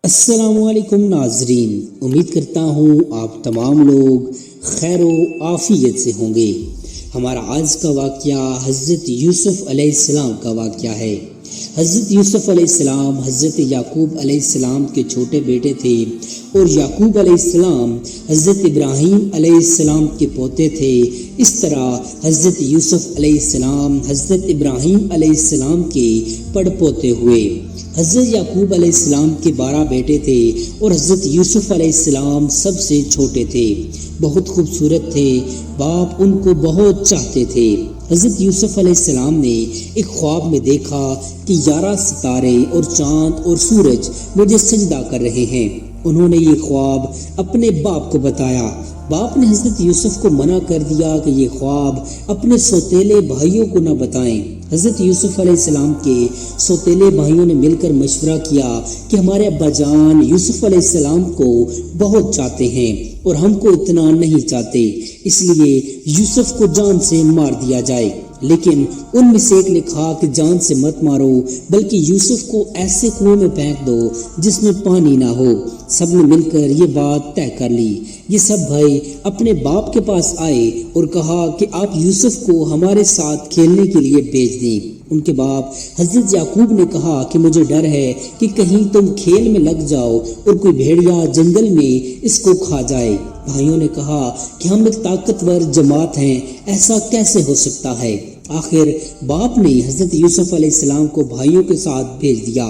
السلام علیکم ناظرین، امید کرتا ہوں آپ تمام لوگ خیر و عافیت سے ہوں گے۔ ہمارا آج کا واقعہ حضرت یوسف علیہ السلام کا واقعہ ہے۔ حضرت یوسف علیہ السلام حضرت یعقوب علیہ السلام کے چھوٹے بیٹے تھے، اور یعقوب علیہ السلام حضرت ابراہیم علیہ السلام کے پوتے تھے۔ اس طرح حضرت یوسف علیہ السلام حضرت ابراہیم علیہ السلام کے پڑ پوتے ہوئے۔ حضرت یعقوب علیہ السلام کے 12 بیٹے تھے، اور حضرت یوسف علیہ السلام سب سے چھوٹے تھے۔ بہت خوبصورت تھے، باپ ان کو بہت چاہتے تھے۔ حضرت یوسف علیہ السلام نے ایک خواب میں دیکھا کہ 11 ستارے اور چاند اور سورج مجھے سجدہ کر رہے ہیں۔ انہوں نے یہ خواب اپنے باپ کو بتایا۔ باپ نے حضرت یوسف کو منع کر دیا کہ یہ خواب اپنے سوتیلے بھائیوں کو نہ بتائیں۔ حضرت یوسف علیہ السلام کے سوتیلے بھائیوں نے مل کر مشورہ کیا کہ ہمارے ابا جان یوسف علیہ السلام کو بہت چاہتے ہیں، اور ہم کو اتنا نہیں چاہتے، اس لیے یوسف کو جان سے مار دیا جائے۔ لیکن ان میں سے ایک نے کہا کہ جان سے مت مارو، بلکہ یوسف کو ایسے کنویں میں پھینک دو جس میں پانی نہ ہو۔ سب نے مل کر یہ بات طے کر لی۔ یہ سب بھائی اپنے باپ کے پاس آئے اور کہا کہ آپ یوسف کو ہمارے ساتھ کھیلنے کے لیے بھیج دیں۔ ان کے باپ حضرت یعقوب نے کہا کہ مجھے ڈر ہے کہ کہیں تم کھیل میں لگ جاؤ اور کوئی بھیڑیا جنگل میں اس کو کھا جائے۔ بھائیوں نے کہا کہ ہم ایک طاقتور جماعت ہیں، ایسا کیسے ہو سکتا ہے؟ آخر باپ نے حضرت یوسف علیہ السلام کو بھائیوں کے ساتھ بھیج دیا۔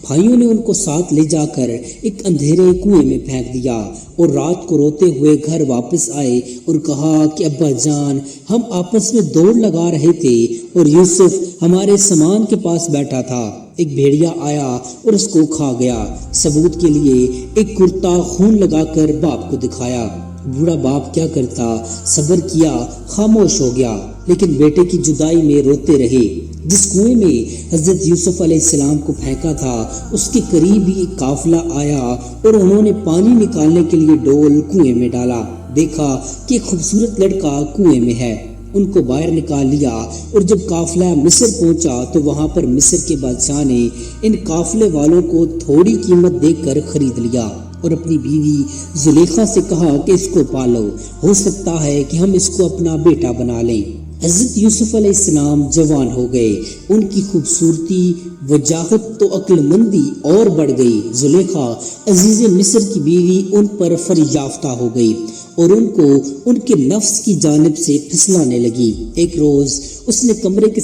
بھائیوں نے ان کو ساتھ لے جا کر ایک اندھیرے کنویں میں پھینک دیا، اور رات کو روتے ہوئے گھر واپس آئے اور کہا کہ ابا جان ہم آپس میں دوڑ لگا رہے تھے اور یوسف ہمارے سامان کے پاس بیٹھا تھا، ایک بھیڑیا آیا اور اس کو کھا گیا۔ ثبوت کے لیے ایک کرتا خون لگا کر باپ کو دکھایا۔ بوڑھا باپ کیا کرتا، صبر کیا، خاموش ہو گیا، لیکن بیٹے کی جدائی میں روتے رہے۔ جس کنویں میں حضرت یوسف علیہ السلام کو پھینکا تھا اس کے قریب ہی ایک قافلہ آیا، اور انہوں نے پانی نکالنے کے لیے ڈول کنویں میں ڈالا۔ دیکھا کہ ایک خوبصورت لڑکا کنویں میں ہے، ان کو باہر نکال لیا، اور جب قافلہ مصر پہنچا تو وہاں پر مصر کے بادشاہ نے ان قافلے والوں کو تھوڑی قیمت دے کر خرید لیا، اور اپنی بیوی زلیخا سے کہا کہ اس کو پالو، ہو سکتا ہے کہ ہم اس کو اپنا بیٹا بنا لیں۔ حضرت یوسف علیہ السلام جوان ہو گئے، ان کی خوبصورتی، وجاہت تو عقل مندی اور بڑھ گئی۔ زلیخا عزیز مصر کی بیوی ان پر فریافتہ ہو گئی، اور ان کو ان کے نفس کی جانب سے پھسلانے لگی۔ ایک روز اس نے کمرے کے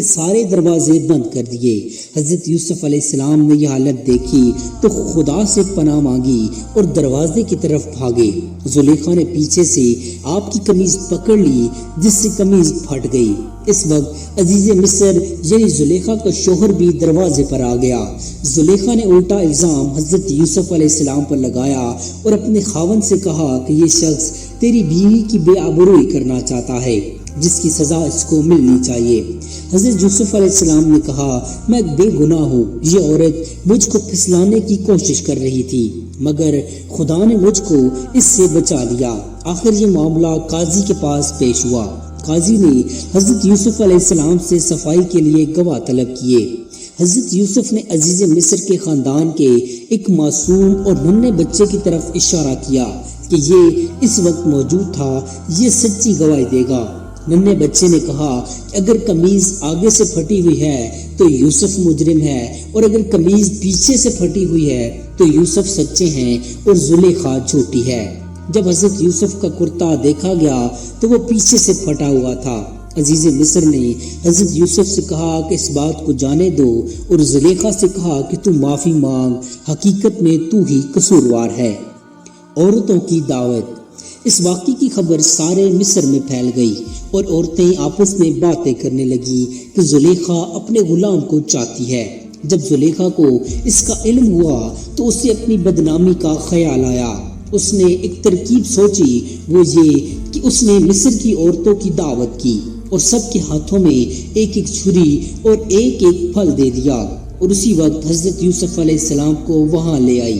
سارے دروازے بند کر دیے۔ حضرت یوسف علیہ السلام نے یہ حالت دیکھی تو خدا سے پناہ مانگی اور دروازے کی طرف بھاگے۔ زلیخا نے پیچھے سے آپ کی قمیض پکڑ لی، جس سے قمیض پھٹ گئی۔ اس وقت عزیز مصر یعنی زلیخا کا شوہر بھی دروازے پر آ گیا۔ زلیخا نے الٹا الزام حضرت یوسف علیہ السلام پر لگایا اور اپنے خاوند سے کہا کہ یہ شخص تیری بیوی کی بے آبروئی کرنا چاہتا ہے، جس کی سزا اس کو ملنی چاہیے۔ حضرت یوسف علیہ السلام نے کہا میں بے گناہ ہوں، یہ عورت مجھ کو پھسلانے کی کوشش کر رہی تھی، مگر خدا نے مجھ کو اس سے بچا لیا۔ آخر یہ معاملہ قاضی کے پاس پیش ہوا۔ قاضی نے حضرت یوسف علیہ السلام سے صفائی کے لیے گواہ طلب کیے۔ حضرت یوسف نے عزیز مصر کے خاندان کے ایک معصوم اور ننھے بچے کی طرف اشارہ کیا کہ یہ اس وقت موجود تھا، یہ سچی گواہی دے گا۔ ننھے بچے نے کہا کہ اگر قمیض آگے سے پھٹی ہوئی ہے تو یوسف مجرم ہے، اور اگر قمیض پیچھے سے پھٹی ہوئی ہے تو یوسف سچے ہیں اور زلیخا جھوٹی ہے۔ جب حضرت یوسف کا کرتا دیکھا گیا تو وہ پیچھے سے پھٹا ہوا تھا۔ عزیز مصر نے حضرت یوسف سے کہا کہ اس بات کو جانے دو، اور زلیخا سے کہا کہ تو معافی مانگ، حقیقت میں تو ہی قصوروار ہے۔ عورتوں کی دعوت۔ اس واقعے کی خبر سارے مصر میں پھیل گئی، اور عورتیں آپس میں باتیں کرنے لگی کہ زلیخا اپنے غلام کو چاہتی ہے۔ جب زلیخا کو اس کا علم ہوا تو اسے اپنی بدنامی کا خیال آیا۔ اس نے ایک ترکیب سوچی، وہ یہ کہ اس نے مصر کی عورتوں کی دعوت کی اور سب کے ہاتھوں میں ایک ایک چھری اور ایک ایک پھل دے دیا، اور اسی وقت حضرت یوسف علیہ السلام کو وہاں لے آئی۔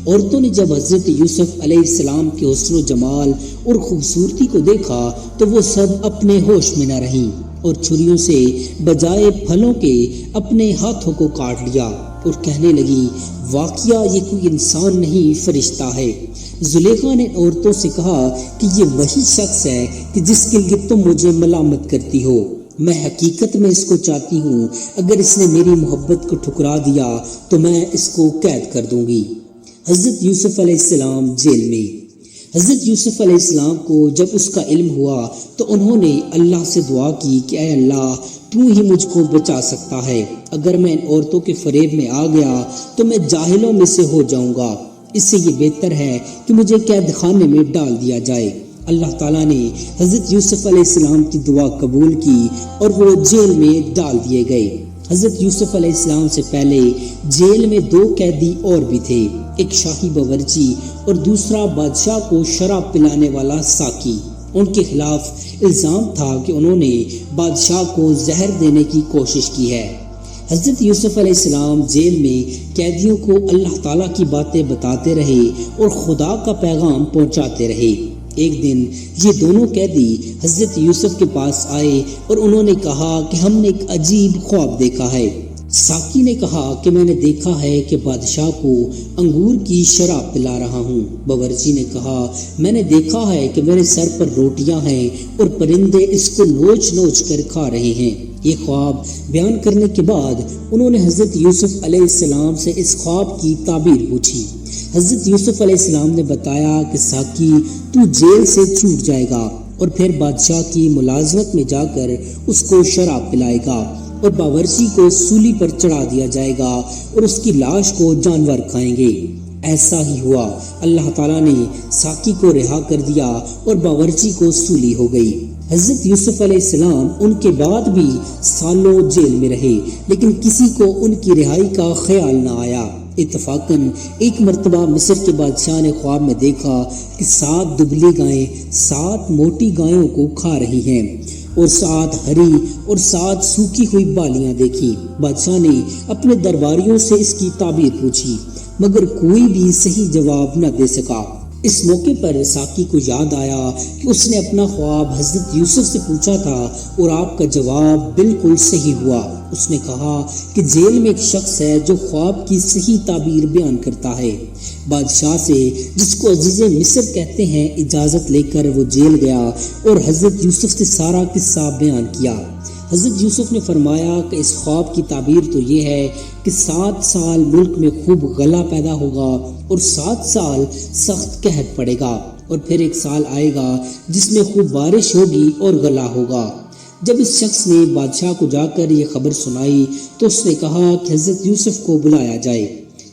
عورتوں نے جب حضرت یوسف علیہ السلام کے حسن و جمال اور خوبصورتی کو دیکھا تو وہ سب اپنے ہوش میں نہ رہیں، اور چھریوں سے بجائے پھلوں کے اپنے ہاتھوں کو کاٹ لیا۔ اور کہنے لگی واقعہ یہ کوئی انسان نہیں فرشتہ ہے۔ زلیخا نے عورتوں سے کہا کہ یہ وہی شخص ہے کہ جس کے لیے تم مجھے ملامت کرتی ہو، میں حقیقت میں اس کو چاہتی ہوں، اگر اس نے میری محبت کو ٹھکرا دیا تو میں اس کو قید کر دوں گی۔ حضرت یوسف علیہ السلام جیل میں۔ حضرت یوسف علیہ السلام کو جب اس کا علم ہوا تو انہوں نے اللہ سے دعا کی کہ اے اللہ تو ہی مجھ کو بچا سکتا ہے، اگر میں ان عورتوں کے فریب میں آ گیا تو میں جاہلوں میں سے ہو جاؤں گا، اس سے یہ بہتر ہے کہ مجھے قید خانے میں ڈال دیا جائے۔ اللہ تعالیٰ نے حضرت یوسف علیہ السلام کی دعا قبول کی اور وہ جیل میں ڈال دیے گئے۔ حضرت یوسف علیہ السلام سے پہلے جیل میں 2 قیدی اور بھی تھے، ایک شاہی باورچی اور دوسرا بادشاہ کو شراب پلانے والا ساقی۔ ان کے خلاف الزام تھا کہ انہوں نے بادشاہ کو زہر دینے کی کوشش کی ہے۔ حضرت یوسف علیہ السلام جیل میں قیدیوں کو اللہ تعالیٰ کی باتیں بتاتے رہے اور خدا کا پیغام پہنچاتے رہے۔ ایک دن یہ دونوں قیدی حضرت یوسف کے پاس آئے اور انہوں نے کہا کہ ہم نے ایک عجیب خواب دیکھا ہے۔ ساقی نے کہا کہ میں نے دیکھا ہے کہ بادشاہ کو انگور کی شراب پلا رہا ہوں۔ باورچی نے کہا میں نے دیکھا ہے کہ میرے سر پر روٹیاں ہیں اور پرندے اس کو نوچ نوچ کر کھا رہے ہیں۔ یہ خواب بیان کرنے کے بعد انہوں نے حضرت یوسف علیہ السلام سے اس خواب کی تعبیر پوچھی۔ حضرت یوسف علیہ السلام نے بتایا کہ ساقی تو جیل سے چھوٹ جائے گا اور پھر بادشاہ کی ملازمت میں جا کر اس کو شراب پلائے گا اور باورچی کو سولی پر چڑھا دیا جائے گا اور اس کی لاش کو جانور کھائیں گے۔ ایسا ہی ہوا، اللہ تعالیٰ نے ساقی کو رہا کر دیا اور باورچی کو سولی ہو گئی۔ حضرت یوسف علیہ السلام ان کے بعد بھی سالوں جیل میں رہے، لیکن کسی کو ان کی رہائی کا خیال نہ آیا۔ اتفاقاً ایک مرتبہ مصر کے بادشاہ نے خواب میں دیکھا کہ 7 دبلی گائیں 7 موٹی گایوں کو کھا رہی ہیں اور 7 ہری اور 7 سوکھی ہوئی بالیاں دیکھی۔ بادشاہ نے اپنے درباریوں سے اس کی تعبیر پوچھی مگر کوئی بھی صحیح جواب نہ دے سکا۔ اس موقع پر ساقی کو یاد آیا کہ اس نے اپنا خواب حضرت یوسف سے پوچھا تھا اور آپ کا جواب بالکل صحیح ہوا۔ اس نے کہا کہ جیل میں ایک شخص ہے جو خواب کی صحیح تعبیر بیان کرتا ہے۔ بادشاہ سے جس کو عزیز مصر کہتے ہیں اجازت لے کر وہ جیل گیا اور حضرت یوسف سے سارا قصہ بیان کیا۔ حضرت یوسف نے فرمایا کہ اس خواب کی تعبیر تو یہ ہے کہ 7 سال ملک میں خوب غلہ پیدا ہوگا اور 7 سال سخت قحط پڑے گا اور پھر 1 سال آئے گا جس میں خوب بارش ہوگی اور غلہ ہوگا۔ جب اس شخص نے بادشاہ کو جا کر یہ خبر سنائی تو اس نے کہا کہ حضرت یوسف کو بلایا جائے۔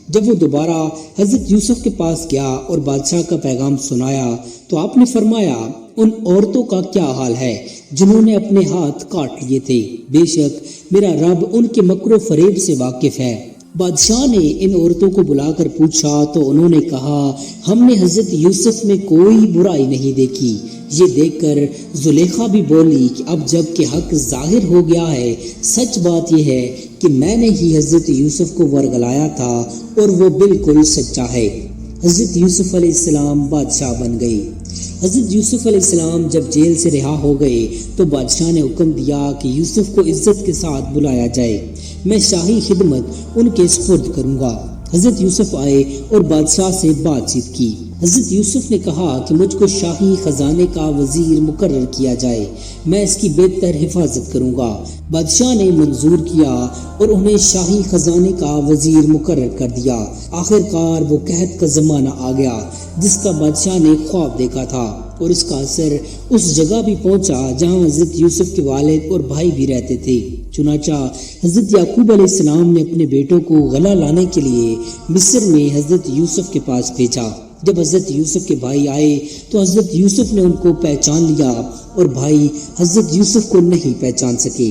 جب وہ دوبارہ حضرت یوسف کے پاس گیا اور بادشاہ کا پیغام سنایا تو آپ نے فرمایا ان عورتوں کا کیا حال ہے جنہوں نے اپنے ہاتھ کاٹ لیے تھے، بے شک میرا رب ان کے مکر و فریب سے واقف ہے۔ بادشاہ نے ان عورتوں کو بلا کر پوچھا تو انہوں نے کہا ہم نے حضرت یوسف میں کوئی برائی نہیں دیکھی۔ یہ دیکھ کر زلیخا بھی بولی کہ اب جب کہ حق ظاہر ہو گیا ہے، سچ بات یہ ہے کہ میں نے ہی حضرت یوسف کو ورگلایا تھا اور وہ بالکل سچا ہے۔ حضرت یوسف علیہ السلام بادشاہ بن گئے۔ حضرت یوسف علیہ السلام جب جیل سے رہا ہو گئے تو بادشاہ نے حکم دیا کہ یوسف کو عزت کے ساتھ بلایا جائے، میں شاہی خدمت ان کے سپرد کروں گا۔ حضرت یوسف آئے اور بادشاہ سے بات چیت کی۔ حضرت یوسف نے کہا کہ مجھ کو شاہی خزانے کا وزیر مقرر کیا جائے، میں اس کی بہتر حفاظت کروں گا۔ بادشاہ نے منظور کیا اور انہیں شاہی خزانے کا وزیر مقرر کر دیا۔ آخر کار وہ قحط کا زمانہ آ گیا جس کا بادشاہ نے خواب دیکھا تھا اور اس کا اثر اس جگہ بھی پہنچا جہاں حضرت یوسف کے والد اور بھائی بھی رہتے تھے۔ چنانچہ حضرت یعقوب علیہ السلام نے اپنے بیٹوں کو غلہ لانے کے لیے مصر میں حضرت یوسف کے پاس بھیجا۔ جب حضرت یوسف کے بھائی آئے تو حضرت یوسف نے ان کو پہچان لیا اور بھائی حضرت یوسف کو نہیں پہچان سکے۔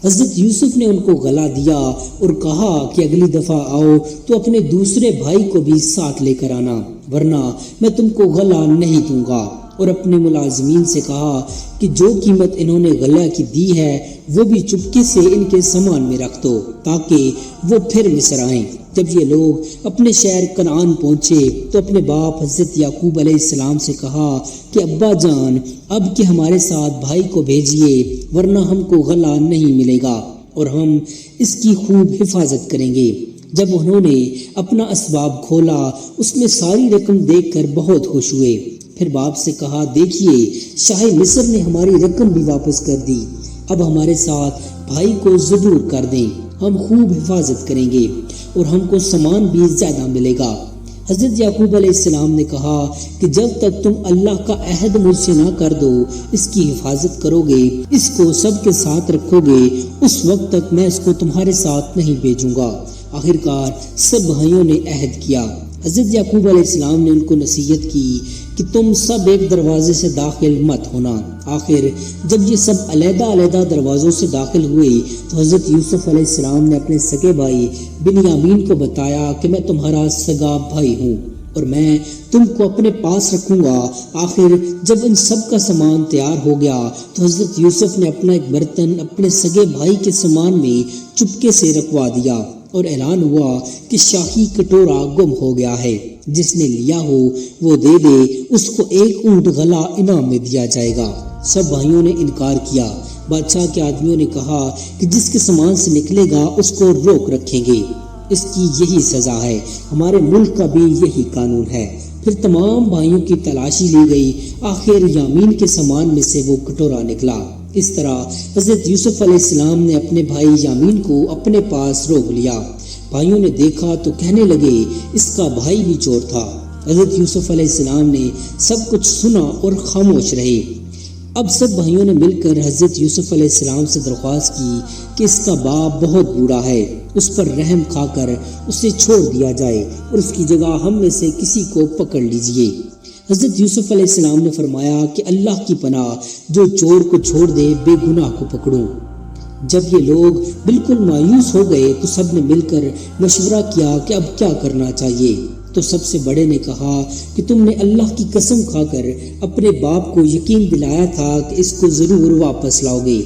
حضرت یوسف نے ان کو غلہ دیا اور کہا کہ اگلی دفعہ آؤ تو اپنے دوسرے بھائی کو بھی ساتھ لے کر آنا، ورنہ میں تم کو غلہ نہیں دوں گا، اور اپنے ملازمین سے کہا کہ جو قیمت انہوں نے غلہ کی دی ہے وہ بھی چپکے سے ان کے سامان میں رکھ دو تاکہ وہ پھر مصر آئیں۔ جب یہ لوگ اپنے شہر کنعان پہنچے تو اپنے باپ حضرت یعقوب علیہ السلام سے کہا کہ ابا جان اب کہ ہمارے ساتھ بھائی کو بھیجیے ورنہ ہم کو غلہ نہیں ملے گا اور ہم اس کی خوب حفاظت کریں گے۔ جب انہوں نے اپنا اسباب کھولا اس میں ساری رقم دیکھ کر بہت خوش ہوئے۔ پھر باپ سے کہا، دیکھیے شاہ مصر نے ہماری رقم بھی واپس کر دی، اب ہمارے ساتھ بھائی کو ضرور کر دیں، ہم خوب حفاظت کریں گے اور ہم کو سامان بھی زیادہ ملے گا۔ حضرت یعقوب علیہ السلام نے کہا کہ جب تک تم اللہ کا عہد مجھ سے نہ کر دو، اس کی حفاظت کرو گے، اس کو سب کے ساتھ رکھو گے، اس وقت تک میں اس کو تمہارے ساتھ نہیں بھیجوں گا۔ آخرکار سب بھائیوں نے عہد کیا۔ حضرت یعقوب علیہ السلام نے ان کو نصیحت کی کہ تم سب ایک دروازے سے داخل مت ہونا۔ آخر جب یہ سب علیحدہ علیحدہ دروازوں سے داخل ہوئے تو حضرت یوسف علیہ السلام نے اپنے سگے بھائی بنیامین کو بتایا کہ میں تمہارا سگا بھائی ہوں اور میں تم کو اپنے پاس رکھوں گا۔ آخر جب ان سب کا سامان تیار ہو گیا تو حضرت یوسف نے اپنا ایک برتن اپنے سگے بھائی کے سامان میں چپکے سے رکھوا دیا اور اعلان ہوا کہ شاہی کٹورا گم ہو گیا ہے، جس نے لیا ہو وہ دے دے، اس کو ایک اونٹ غلہ انعام میں دیا جائے گا۔ سب بھائیوں نے انکار کیا۔ بادشاہ کے آدمیوں نے کہا کہ جس کے سامان سے نکلے گا اس کو روک رکھیں گے، اس کی یہی سزا ہے، ہمارے ملک کا بھی یہی قانون ہے۔ پھر تمام بھائیوں کی تلاشی لی گئی، آخر یامین کے سامان میں سے وہ کٹورا نکلا۔ اس طرح حضرت یوسف علیہ السلام نے اپنے بھائی یامین کو اپنے پاس روک لیا۔ بھائیوں نے دیکھا تو کہنے لگے اس کا بھائی بھی چور تھا۔ حضرت یوسف علیہ السلام نے سب کچھ سنا اور خاموش رہے۔ اب سب بھائیوں نے مل کر حضرت یوسف علیہ السلام سے درخواست کی کہ اس کا باپ بہت بوڑھا ہے، اس پر رحم کھا کر اسے چھوڑ دیا جائے اور اس کی جگہ ہم میں سے کسی کو پکڑ لیجئے۔ حضرت یوسف علیہ السلام نے فرمایا کہ اللہ کی پناہ، جو چور کو چھوڑ دے بے گناہ کو پکڑو۔ جب یہ لوگ بالکل مایوس ہو گئے تو سب نے مل کر مشورہ کیا کہ اب کیا کرنا چاہیے۔ تو سب سے بڑے نے کہا کہ تم نے اللہ کی قسم کھا کر اپنے باپ کو یقین دلایا تھا کہ اس کو ضرور واپس لاؤ گے،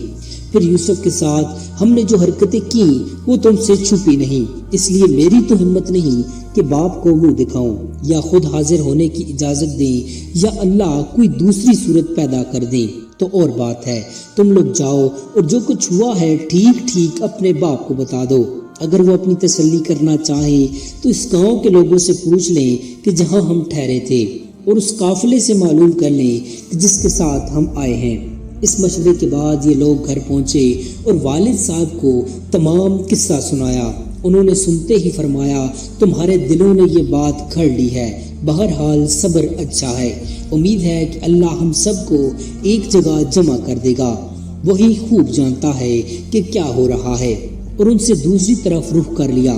پھر یوسف کے ساتھ ہم نے جو حرکتیں کی وہ تم سے چھپی نہیں، اس لیے میری تو ہمت نہیں کہ باپ کو منہ دکھاؤں، یا خود حاضر ہونے کی اجازت دیں یا اللہ کوئی دوسری صورت پیدا کر دیں تو اور بات ہے۔ تم لوگ جاؤ اور جو کچھ ہوا ہے ٹھیک ٹھیک اپنے باپ کو بتا دو۔ اگر وہ اپنی تسلی کرنا چاہیں تو اس گاؤں کے لوگوں سے پوچھ لیں کہ جہاں ہم ٹھہرے تھے، اور اس قافلے سے معلوم کر لیں کہ جس کے ساتھ ہم آئے ہیں۔ اس مشورے کے بعد یہ لوگ گھر پہنچے اور والد صاحب کو تمام قصہ سنایا۔ انہوں نے سنتے ہی فرمایا، تمہارے دلوں نے یہ بات کھڑ لی ہے، بہرحال صبر اچھا ہے، امید ہے کہ اللہ ہم سب کو ایک جگہ جمع کر دے گا، وہی خوب جانتا ہے کہ کیا ہو رہا ہے۔ اور ان سے دوسری طرف رخ کر لیا۔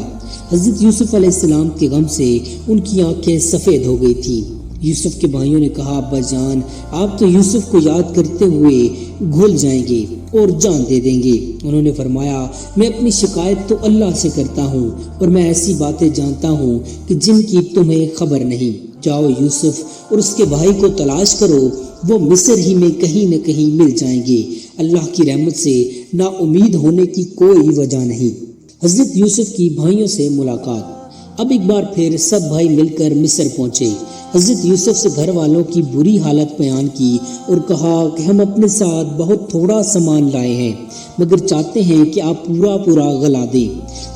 حضرت یوسف علیہ السلام کے غم سے ان کی آنکھیں سفید ہو گئی تھی۔ یوسف کے بھائیوں نے کہا، ابا جان آپ تو یوسف کو یاد کرتے ہوئے گھل جائیں گے اور جان دے دیں گے۔ انہوں نے فرمایا، میں اپنی شکایت تو اللہ سے کرتا ہوں اور میں ایسی باتیں جانتا ہوں کہ جن کی تمہیں خبر نہیں۔ جاؤ یوسف اور اس کے بھائی کو تلاش کرو، وہ مصر ہی میں کہیں نہ کہیں مل جائیں گے، اللہ کی رحمت سے نا امید ہونے کی کوئی وجہ نہیں۔ حضرت یوسف کی بھائیوں سے ملاقات۔ اب ایک بار پھر سب بھائی مل کر مصر پہنچے۔ حضرت یوسف سے گھر والوں کی بری حالت بیان کی اور کہا کہ ہم اپنے ساتھ بہت تھوڑا سامان لائے ہیں، مگر چاہتے ہیں کہ آپ پورا غلہ دیں۔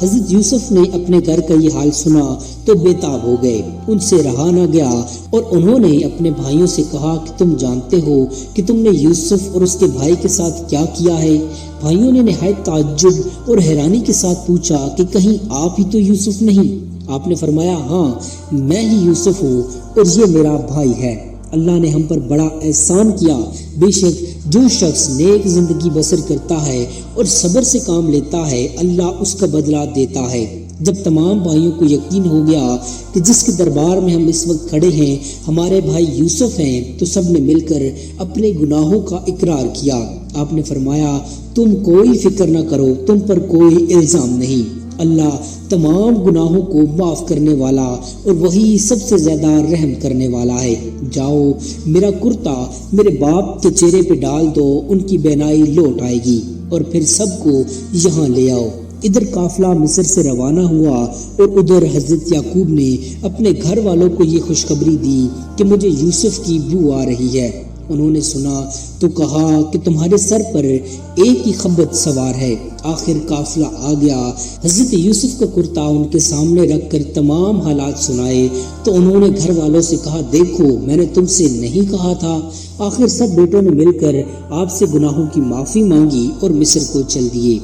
حضرت یوسف نے اپنے گھر کا یہ حال سنا تو بے تاب ہو گئے، ان سے رہا نہ گیا اور انہوں نے اپنے بھائیوں سے کہا کہ تم جانتے ہو کہ تم نے یوسف اور اس کے بھائی کے ساتھ کیا کیا ہے؟ بھائیوں نے نہایت تعجب اور حیرانی کے ساتھ پوچھا کہ کہیں آپ ہی تو یوسف نہیں؟ آپ نے فرمایا، ہاں میں ہی یوسف ہوں اور یہ میرا بھائی ہے، اللہ نے ہم پر بڑا احسان کیا۔ بے شک جو شخص نیک زندگی بسر کرتا ہے اور صبر سے کام لیتا ہے، اللہ اس کا بدلہ دیتا ہے۔ جب تمام بھائیوں کو یقین ہو گیا کہ جس کے دربار میں ہم اس وقت کھڑے ہیں ہمارے بھائی یوسف ہیں، تو سب نے مل کر اپنے گناہوں کا اقرار کیا۔ آپ نے فرمایا، تم کوئی فکر نہ کرو، تم پر کوئی الزام نہیں، اللہ تمام گناہوں کو معاف کرنے والا اور وہی سب سے زیادہ رحم کرنے والا ہے۔ جاؤ میرا کرتا میرے باپ کے چہرے پہ ڈال دو، ان کی بینائی لوٹ آئے گی، اور پھر سب کو یہاں لے آؤ۔ ادھر قافلہ مصر سے روانہ ہوا اور ادھر حضرت یعقوب نے اپنے گھر والوں کو یہ خوشخبری دی کہ مجھے یوسف کی بو آ رہی ہے۔ انہوں نے سنا تو کہا کہ تمہارے سر پر ایک ہی خبت سوار ہے۔ آخر قافلہ آ گیا۔ حضرت یوسف کا کرتا ان کے سامنے رکھ کر تمام حالات سنائے تو انہوں نے گھر والوں سے کہا، دیکھو میں نے تم سے نہیں کہا تھا۔ آخر سب بیٹوں نے مل کر آپ سے گناہوں کی معافی مانگی اور مصر کو چل دیے۔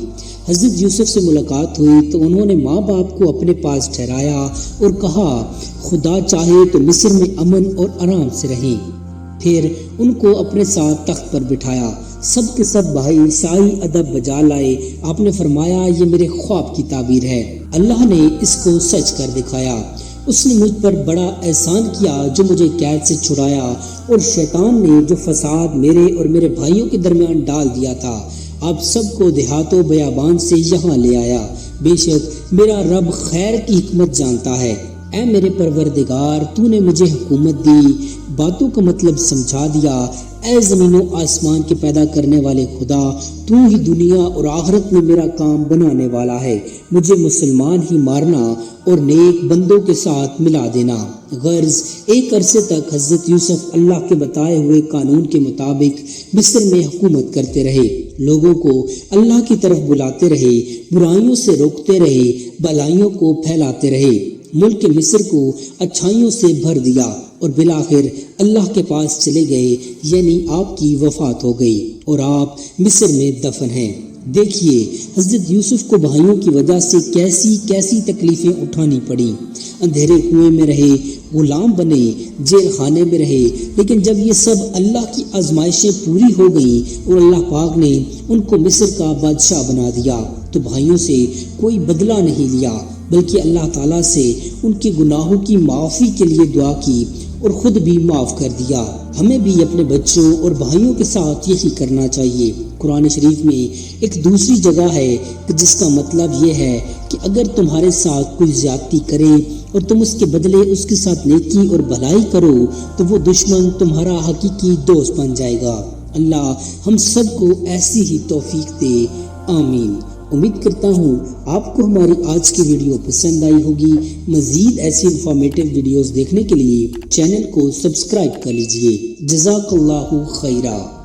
حضرت یوسف سے ملاقات ہوئی تو انہوں نے ماں باپ کو اپنے پاس ٹھہرایا اور کہا، خدا چاہے تو مصر میں امن اور آرام سے رہیں۔ پھر ان کو اپنے ساتھ تخت پر بٹھایا۔ سب کے سب بھائی سائی ادب بجا لائے۔ آپ نے فرمایا، یہ میرے خواب کی تعبیر ہے، اللہ نے اس کو سچ کر دکھایا۔ اس نے مجھ پر بڑا احسان کیا جو مجھے قید سے چھڑایا، اور شیطان نے جو فساد میرے اور میرے بھائیوں کے درمیان ڈال دیا تھا، آپ سب کو دیہات و بیابان سے یہاں لے آیا۔ بے شک میرا رب خیر کی حکمت جانتا ہے۔ اے میرے پروردگار، تو نے مجھے حکومت دی، باتوں کا مطلب سمجھا دیا۔ اے زمین و آسمان کے پیدا کرنے والے خدا، تو ہی دنیا اور آخرت میں میرا کام بنانے والا ہے۔ مجھے مسلمان ہی مارنا اور نیک بندوں کے ساتھ ملا دینا۔ غرض ایک عرصے تک حضرت یوسف اللہ کے بتائے ہوئے قانون کے مطابق مصر میں حکومت کرتے رہے، لوگوں کو اللہ کی طرف بلاتے رہے، برائیوں سے روکتے رہے، بھلائیوں کو پھیلاتے رہے، ملک مصر کو اچھائیوں سے بھر دیا، اور بالآخر اللہ کے پاس چلے گئے، یعنی آپ کی وفات ہو گئی اور آپ مصر میں دفن ہیں۔ دیکھیے حضرت یوسف کو بھائیوں کی وجہ سے کیسی کیسی تکلیفیں اٹھانی پڑیں۔ اندھیرے کنویں میں رہے، غلام بنے، جیل خانے میں رہے، لیکن جب یہ سب اللہ کی آزمائشیں پوری ہو گئیں اور اللہ پاک نے ان کو مصر کا بادشاہ بنا دیا تو بھائیوں سے کوئی بدلہ نہیں لیا، بلکہ اللہ تعالیٰ سے ان کے گناہوں کی معافی کے لیے دعا کی اور خود بھی معاف کر دیا۔ ہمیں بھی اپنے بچوں اور بھائیوں کے ساتھ یہی کرنا چاہیے۔ قرآن شریف میں ایک دوسری جگہ ہے کہ جس کا مطلب یہ ہے کہ اگر تمہارے ساتھ کوئی زیادتی کرے اور تم اس کے بدلے اس کے ساتھ نیکی اور بھلائی کرو تو وہ دشمن تمہارا حقیقی دوست بن جائے گا۔ اللہ ہم سب کو ایسی ہی توفیق دے، آمین۔ امید کرتا ہوں آپ کو ہماری آج کی ویڈیو پسند آئی ہوگی۔ مزید ایسی انفارمیٹیو ویڈیوز دیکھنے کے لیے چینل کو سبسکرائب کر لیجئے۔ جزاک اللہ خیرہ۔